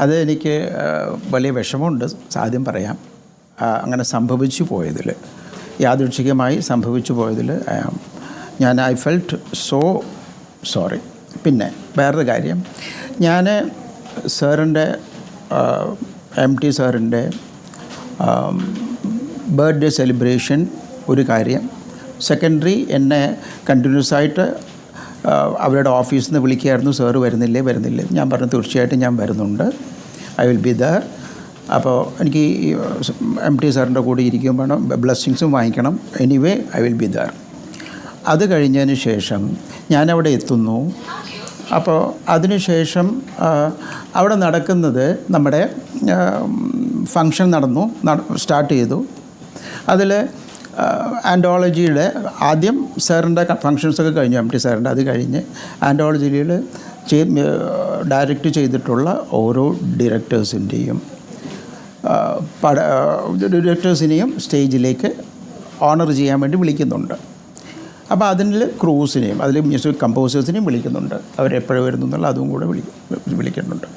അത് എനിക്ക് വലിയ വിഷമമുണ്ട്, ആദ്യം പറയാം. അങ്ങനെ സംഭവിച്ചു പോയതിൽ, യാദൃച്ഛികമായി സംഭവിച്ചു പോയതിൽ ഐ ഫെൽറ്റ് സോ സോറി. പിന്നെ വേറൊരു കാര്യം, ഞാൻ സാറിൻ്റെ MT സാറിൻ്റെ ബർത്ത്ഡേ സെലിബ്രേഷൻ ഒരു കാര്യം. സെക്കൻഡറി എന്നെ കണ്ടിന്യൂസ് ആയിട്ട് അവരുടെ ഓഫീസിൽ നിന്ന് വിളിക്കുകയായിരുന്നു, സാറ് വരുന്നില്ലേ. ഞാൻ പറഞ്ഞു തീർച്ചയായിട്ടും ഞാൻ വരുന്നുണ്ട്, ഐ വിൽ ബി ദർ. അപ്പോൾ എനിക്ക് MT സാറിൻ്റെ കൂടെ ഇരിക്കും വേണം, ബ്ലെസ്സിങ്സും വാങ്ങിക്കണം. Anyway I will be there. അത് കഴിഞ്ഞതിന് ശേഷം ഞാനവിടെ എത്തുന്നു. അപ്പോൾ അതിനുശേഷം അവിടെ നടക്കുന്നത് നമ്മുടെ ഫങ്ഷൻ സ്റ്റാർട്ട് ചെയ്തു. അതിൽ ആൻഡോളജിയുടെ ആദ്യം സാറിൻ്റെ ഫങ്ഷൻസൊക്കെ കഴിഞ്ഞു, MT സാറിൻ്റെ. അത് കഴിഞ്ഞ് ആൻഡോളജിയിൽ ഡയറക്റ്റ് ചെയ്തിട്ടുള്ള ഓരോ ഡയറക്ടേഴ്സിനെയും സ്റ്റേജിലേക്ക് ഓണർ ചെയ്യാൻ വേണ്ടി വിളിക്കുന്നുണ്ട്. അപ്പോൾ അതിൽ ക്രൂസിനെയും അതിൽ മ്യൂസിക് കമ്പോസേഴ്സിനെയും വിളിക്കുന്നുണ്ട്. അവരെപ്പോഴും വരുന്നു എന്നുള്ള അതും കൂടെ വിളിക്കുന്നുണ്ട്.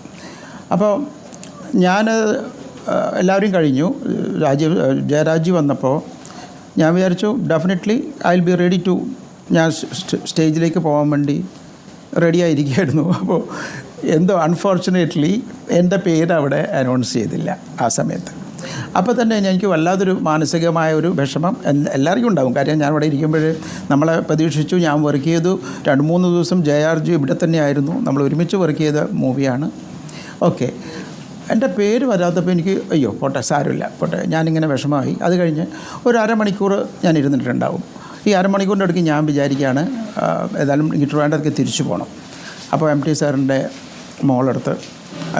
അപ്പോൾ ഞാൻ എല്ലാവരും കഴിഞ്ഞു. ജയരാജ് വന്നപ്പോൾ ഞാൻ വിചാരിച്ചു definitely I will be ready to, ഞാൻ സ്റ്റേജിലേക്ക് പോകാൻ വേണ്ടി റെഡിയായിരിക്കുകയായിരുന്നു. അപ്പോൾ എന്തോ അൺഫോർച്ചുനേറ്റ്ലി എൻ്റെ പേര് അവിടെ അനൗൺസ് ചെയ്തില്ല ആ സമയത്ത്. അപ്പോൾ തന്നെ എനിക്ക് വല്ലാതൊരു മാനസികമായ ഒരു വിഷമം എല്ലാവർക്കും ഉണ്ടാകും. കാര്യം ഞാൻ ഇവിടെ ഇരിക്കുമ്പോൾ നമ്മളെ പ്രതീക്ഷിച്ചു, ഞാൻ വർക്ക് ചെയ്തു 2-3 ദിവസം JRG ഇവിടെ തന്നെയായിരുന്നു, നമ്മൾ ഒരുമിച്ച് വർക്ക് ചെയ്ത മൂവിയാണ്. ഓക്കെ, എൻ്റെ പേര് വരാത്തപ്പോൾ എനിക്ക് അയ്യോ പോട്ടെ, സാരമില്ല പോട്ടെ, ഞാനിങ്ങനെ വിഷമമായി. അത് കഴിഞ്ഞ് ഒരു അരമണിക്കൂർ ഞാൻ ഇരുന്നിട്ടുണ്ടാവും. ഈ അരമണിക്കൂറിൻ്റെ ഇടയ്ക്ക് ഞാൻ വിചാരിക്കുകയാണ് ഏതായാലും എനിക്ക് ട്രിവാൻഡ്രത്തേക്ക് തിരിച്ചു പോകണം. അപ്പോൾ MT സാറിൻ്റെ മോളെടുത്ത്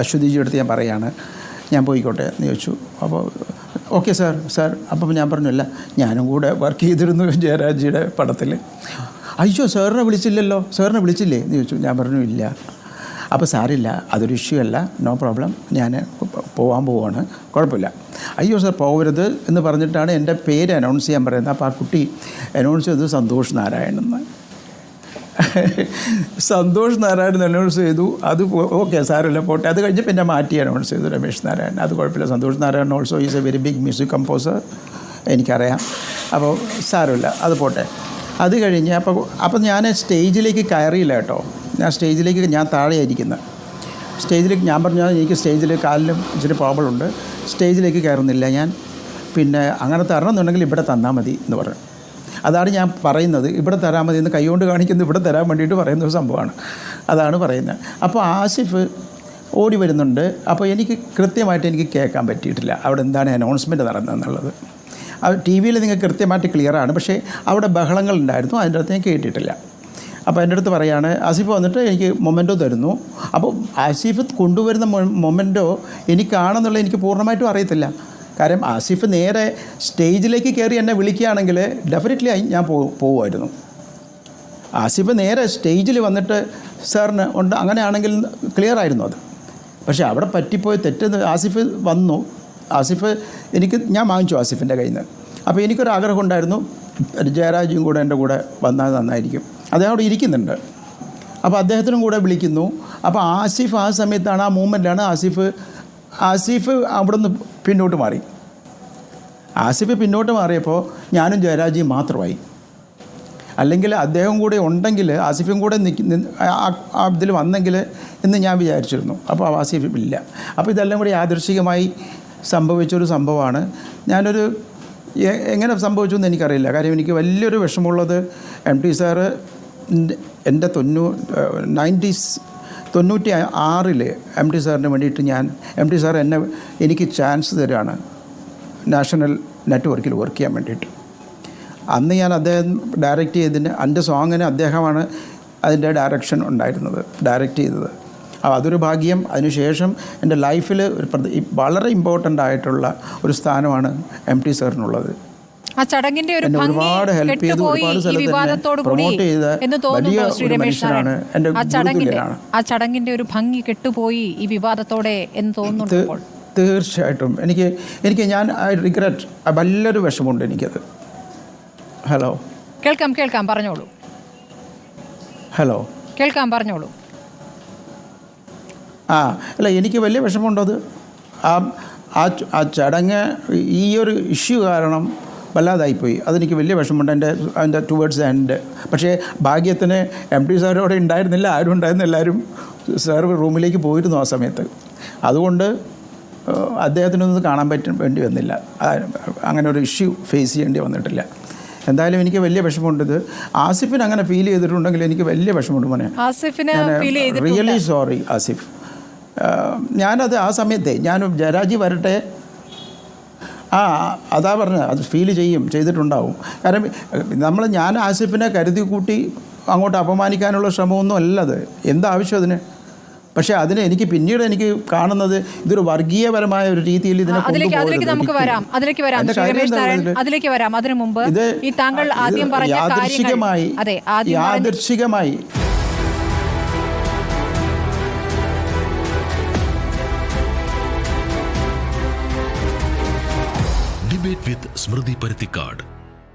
അശ്വതിജിയുടെ അടുത്ത് ഞാൻ പറയുകയാണ്, ഞാൻ പോയിക്കോട്ടെ എന്ന് ചോദിച്ചു. അപ്പോൾ ഓക്കെ സാർ. അപ്പം ഞാൻ പറഞ്ഞില്ല, ഞാനും കൂടെ വർക്ക് ചെയ്തിരുന്നു ജയരാജിയുടെ പടത്തിൽ. അയ്യോ സാറിനെ വിളിച്ചില്ലേ എന്ന് ചോദിച്ചു. ഞാൻ പറഞ്ഞു ഇല്ല. അപ്പോൾ സാരില്ല, അതൊരു ഇഷ്യൂ അല്ല, നോ പ്രോബ്ലം, ഞാൻ പോകാൻ പോവാണ്, കുഴപ്പമില്ല. അയ്യോ സാർ പോകരുത് എന്ന് പറഞ്ഞിട്ടാണ് എൻ്റെ പേര് അനൗൺസ് ചെയ്യാൻ പറയുന്നത്. അപ്പോൾ ആ കുട്ടി അനൗൺസ് ചെയ്തത് സന്തോഷ് നാരായൺ എന്ന്. സന്തോഷ് നാരായൺ അനൗൺസ് ചെയ്തു. അത് ഓക്കെ സാരമില്ല പോട്ടെ. അത് കഴിഞ്ഞ് പിന്നെ മാറ്റി അനൗൺസ് ചെയ്തു രമേശ് നാരായൺ. അത് കുഴപ്പമില്ല. Santhosh Narayan also is a very big music composer, എനിക്കറിയാം. അപ്പോൾ സാരമില്ല, അത് പോട്ടെ. അത് കഴിഞ്ഞ് അപ്പോൾ ഞാൻ സ്റ്റേജിലേക്ക് കയറിയില്ല കേട്ടോ. ഞാൻ താഴെയായിരിക്കുന്നത്. സ്റ്റേജിലേക്ക് ഞാൻ പറഞ്ഞാൽ എനിക്ക് സ്റ്റേജിൽ കാലിലും ഇച്ചിരി പ്രോബ്ലം ഉണ്ട്, സ്റ്റേജിലേക്ക് കയറുന്നില്ല ഞാൻ. പിന്നെ അങ്ങനെ തരണമെന്നുണ്ടെങ്കിൽ ഇവിടെ തന്നാൽ മതി എന്ന് പറഞ്ഞു. അതാണ് ഞാൻ പറയുന്നത്, ഇവിടെ തരാൻ മതി എന്ന് കൈകൊണ്ട് കാണിക്കുന്നത് ഇവിടെ തരാൻ വേണ്ടിയിട്ട് പറയുന്ന ഒരു സംഭവമാണ്, അതാണ് പറയുന്നത്. അപ്പോൾ ആസിഫ് ഓടി വരുന്നുണ്ട്. അപ്പോൾ എനിക്ക് കൃത്യമായിട്ട് എനിക്ക് കേൾക്കാൻ പറ്റിയിട്ടില്ല അവിടെ എന്താണ് അനൗൺസ്മെൻറ്റ് നടന്നതെന്നുള്ളത്. അത് TV-യിൽ നിങ്ങൾക്ക് കൃത്യമായിട്ട് ക്ലിയറാണ്, പക്ഷേ അവിടെ ബഹളങ്ങളുണ്ടായിരുന്നു, അതിൻ്റെ അടുത്ത് ഞാൻ കേട്ടിട്ടില്ല. അപ്പോൾ എൻ്റെ അടുത്ത് പറയാണ്, ആസിഫ് വന്നിട്ട് എനിക്ക് മൊമെൻറ്റോ തരുന്നു. അപ്പോൾ ആസിഫ് കൊണ്ടുവരുന്ന മൊമെൻറ്റോ എനിക്കാണെന്നുള്ളത് എനിക്ക് പൂർണ്ണമായിട്ടും അറിയത്തില്ല. കാര്യം ആസിഫ് നേരെ സ്റ്റേജിലേക്ക് കയറി എന്നെ വിളിക്കുകയാണെങ്കിൽ ഡെഫിനറ്റ്ലി ഞാൻ പോകുമായിരുന്നു. ആസിഫ് നേരെ സ്റ്റേജിൽ വന്നിട്ട് സാറിന് ഉണ്ട് അങ്ങനെയാണെങ്കിൽ ക്ലിയർ ആയിരുന്നു അത്. പക്ഷേ അവിടെ പറ്റിപ്പോയി തെറ്റെന്ന് ആസിഫ് വന്നു. ഞാൻ വാങ്ങിച്ചു ആസിഫിൻ്റെ കയ്യിൽ നിന്ന്. അപ്പോൾ എനിക്കൊരാഗ്രഹം ഉണ്ടായിരുന്നു, ജയരാജും കൂടെ എൻ്റെ കൂടെ വന്നാൽ നന്നായിരിക്കും. അദ്ദേഹം അവിടെ ഇരിക്കുന്നുണ്ട്. അപ്പോൾ അദ്ദേഹത്തിനും കൂടെ വിളിക്കുന്നു. അപ്പോൾ ആസിഫ് ആ സമയത്താണ്, ആ മൂമെൻറ്റിലാണ് ആസിഫ് അവിടെ നിന്ന് പിന്നോട്ട് മാറി. ആസിഫ് പിന്നോട്ട് മാറിയപ്പോൾ ഞാനും ജയരാജിയും മാത്രമായി. അല്ലെങ്കിൽ അദ്ദേഹം കൂടെ ഉണ്ടെങ്കിൽ, ആസിഫും കൂടെ ഇതിൽ വന്നെങ്കിൽ എന്ന് ഞാൻ വിചാരിച്ചിരുന്നു. അപ്പോൾ ആസിഫ് ഇല്ല. അപ്പോൾ ഇതെല്ലാം കൂടി യാദൃശ്ചികമായി സംഭവിച്ചൊരു സംഭവമാണ്. ഞാനൊരു എങ്ങനെ സംഭവിച്ചു എന്ന് എനിക്കറിയില്ല. കാര്യം എനിക്ക് വലിയൊരു വിഷമമുള്ളത് MT സാറ് എൻ്റെ 1996 MT സാറിന് വേണ്ടിയിട്ട് MT സാർ എനിക്ക് ചാൻസ് തരികയാണ് നാഷണൽ നെറ്റ്വർക്കിൽ വർക്ക് ചെയ്യാൻ വേണ്ടിയിട്ട്. അന്ന് ഞാൻ അദ്ദേഹം ഡയറക്റ്റ് ചെയ്തതിന് എൻ്റെ സോങ്ങിന് അദ്ദേഹമാണ് അതിൻ്റെ ഡയറക്റ്റ് ചെയ്തത്. അതൊരു ഭാഗ്യം. അതിനുശേഷം എൻ്റെ ലൈഫിൽ വളരെ ഇമ്പോർട്ടൻ്റ് ആയിട്ടുള്ള ഒരു സ്ഥാനമാണ് MT സാറിനുള്ളത്. എന്നെ ഒരുപാട് ഹെൽപ്പ് ചെയ്തു, ഒരുപാട് സ്ഥലത്ത് പ്രൊമോട്ട് ചെയ്ത വലിയ ഒരു മനുഷ്യനാണ്, എൻ്റെ ഗുരുതുല്യനാണ്. ആ ചടങ്ങിൻ്റെ ഒരു ഭംഗി കെട്ടുപോയി ഈ വിവാദത്തോടെ എന്ന് തോന്നുന്നു. തീർച്ചയായിട്ടും എനിക്ക് ഞാൻ റിഗ്രറ്റ്, വലിയൊരു വിഷമമുണ്ട് എനിക്കത്. ഹലോ, കേൾക്കാം പറഞ്ഞോളൂ. ഹലോ, കേൾക്കാം പറഞ്ഞോളൂ. അല്ല എനിക്ക് വലിയ വിഷമമുണ്ട് അത്. ആ ചടങ്ങ് ഈ ഒരു ഇഷ്യൂ കാരണം വല്ലാതായിപ്പോയി. അതെനിക്ക് വലിയ വിഷമമുണ്ട് അതിൻ്റെ ടുവേർഡ്സ് എൻഡ്. പക്ഷേ ഭാഗ്യത്തിന് MD സാർ അവിടെ ഉണ്ടായിരുന്നില്ല, ആരും ഉണ്ടായിരുന്നില്ല, എല്ലാവരും സാർ റൂമിലേക്ക് പോയിരുന്നു ആ സമയത്ത്. അതുകൊണ്ട് അദ്ദേഹത്തിനൊന്നും കാണാൻ വേണ്ടി വന്നില്ല, അങ്ങനെ ഒരു ഇഷ്യൂ ഫേസ് ചെയ്യേണ്ടി വന്നിട്ടില്ല. എന്തായാലും എനിക്ക് വലിയ വിഷമമുണ്ട്. ഇത് ആസിഫിന് അങ്ങനെ ഫീൽ ചെയ്തിട്ടുണ്ടെങ്കിൽ എനിക്ക് വലിയ വിഷമമുണ്ട് മോനെ. Really sorry Asif. ഞാനത് ആ സമയത്തെ ഞാൻ ജയരാജ് വരട്ടെ, അതാ പറഞ്ഞത്, അത് ഫീൽ ചെയ്തിട്ടുണ്ടാവും. കാരണം ഞാൻ ആസിഫിനെ കരുതി കൂട്ടി അങ്ങോട്ട് അപമാനിക്കാനുള്ള ശ്രമമൊന്നും അല്ലത്. എന്താവശ്യം അതിന്? പക്ഷേ എനിക്ക് പിന്നീട് എനിക്ക് കാണുന്നത് ഇതൊരു വർഗീയപരമായ ഒരു രീതിയിൽ ഇതിനെ യാദൃശ്ചികമായി ഡിബേറ്റ് വിത്ത് സ്മൃതി പരുത്തിക്കാട്.